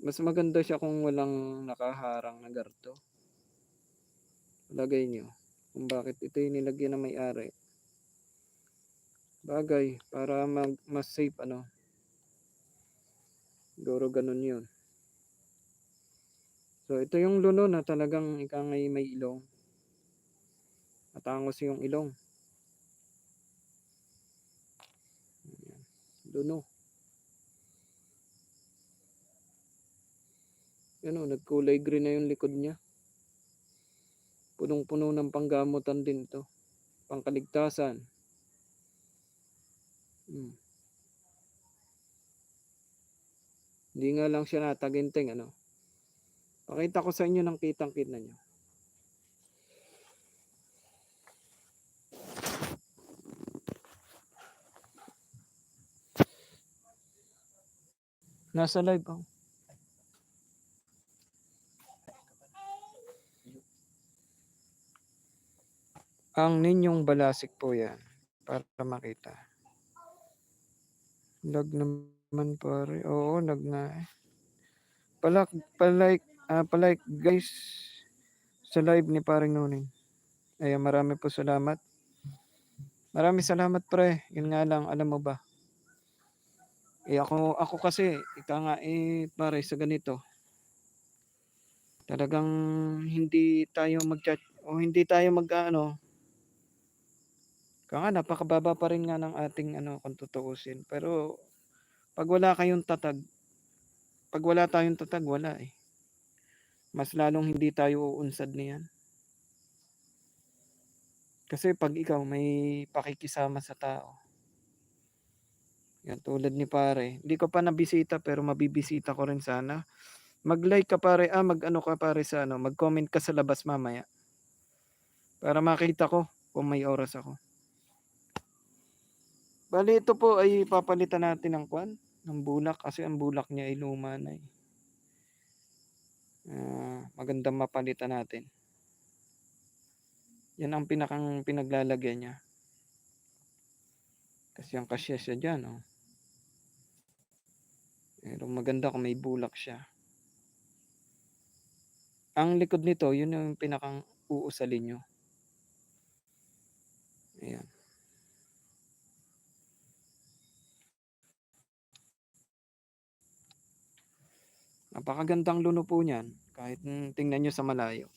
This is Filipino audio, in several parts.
Mas maganda siya kung walang nakaharang na garto. Lagay niyo kung bakit ito yung nilagyan ng may-ari. Bagay para mas safe ano. Siguro ganun yun. So ito yung luno na talagang ika ngay may ilong. Matangos yung ilong. Luno. Yan o, nagkulay green na yung likod niya. Punong-puno ng panggamutan din to. Pangkaligtasan. Hindi nga lang siya nataginting ano. Pakita ko sa inyo ng kitang-kita niyo. Nasa live ako. Ang ninyong balasik po yan. Para makita. Lag naman pare. Oo, lag na eh. Palike guys sa live ni paring Nuning. Ayan, marami po salamat. Maraming salamat pre. Yun nga lang, alam mo ba? Ako kasi, ika nga pare sa ganito. Talagang hindi tayo mag-chat o hindi tayo mag-ano. Kaya nga napakababa pa rin nga ng ating ano kung tutuusin. Pero pag wala tayong tatag, wala eh. Mas lalong hindi tayo uunsad niyan. Kasi pag ikaw may pakikisama sa tao. Yan tulad ni pare. Hindi ko pa nabisita pero mabibisita ko rin sana. Mag-like ka pare, mag-ano ka pare sa ano, mag-comment ka sa labas mamaya. Para makita ko kung may oras ako. Bali ito po ay papalitan natin ng ng bulak kasi ang bulak niya ay luma na eh. Magandang mapalitan natin. Yan ang pinaglalagyan niya. Kasi ang kasya siya dyan oh. Pero maganda kung may bulak siya. Ang likod nito, yun yung pinakang uusalin nyo. Ayan. Napakagandang luno po niyan. Kahit tingnan nyo sa malayo.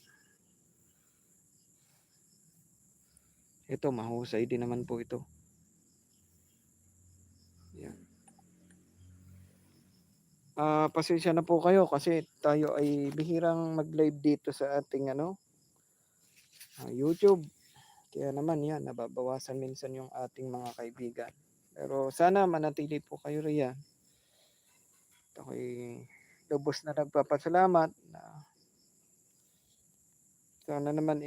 Ito, mahusay din naman po ito. Ayan. Pasensya na po kayo kasi tayo ay bihirang mag-live dito sa ating YouTube. Kaya naman yan, nababawasan minsan yung ating mga kaibigan. Pero sana manatili po kayo riyan. Ako'y lubos na nagpapasalamat na sana naman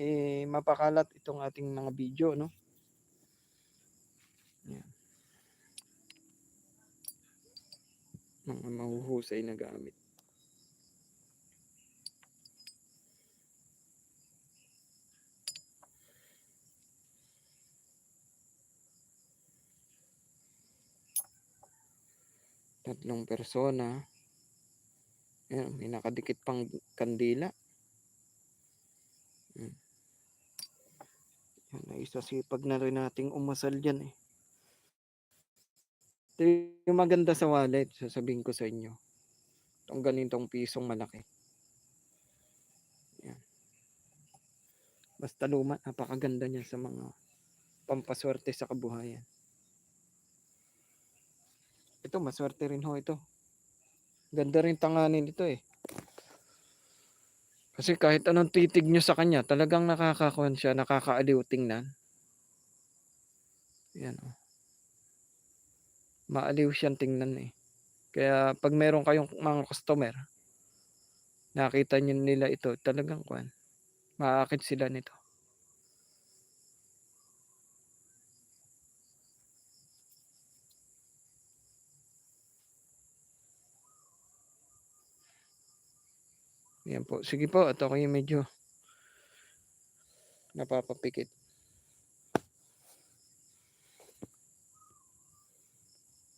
mapakalat itong ating mga video, no? Yan. Mga mahuhusay na gamit. Tatlong persona. Ayan, may nakadikit pang kandila. Yan, isasipag na rin nating umasal dyan eh. Ito yung maganda sa wallet, sasabihin ko sa inyo. Itong ganitong pisong malaki. Yan. Basta luma, napakaganda niya sa mga pampaswerte sa kabuhayan. Ito, maswerte rin ho ito. Ganda rin tanganin ito eh. Kasi kahit anong titig nyo sa kanya, talagang nakakakuhan siya, nakakaaliw tingnan. Yan o. Maaliw siyang tingnan eh. Kaya pag meron kayong mga customer, nakita nyo nila ito, talagang kuhan. Maakit sila nito. Yan po. Sige po, at ako yung medyo napapapikit.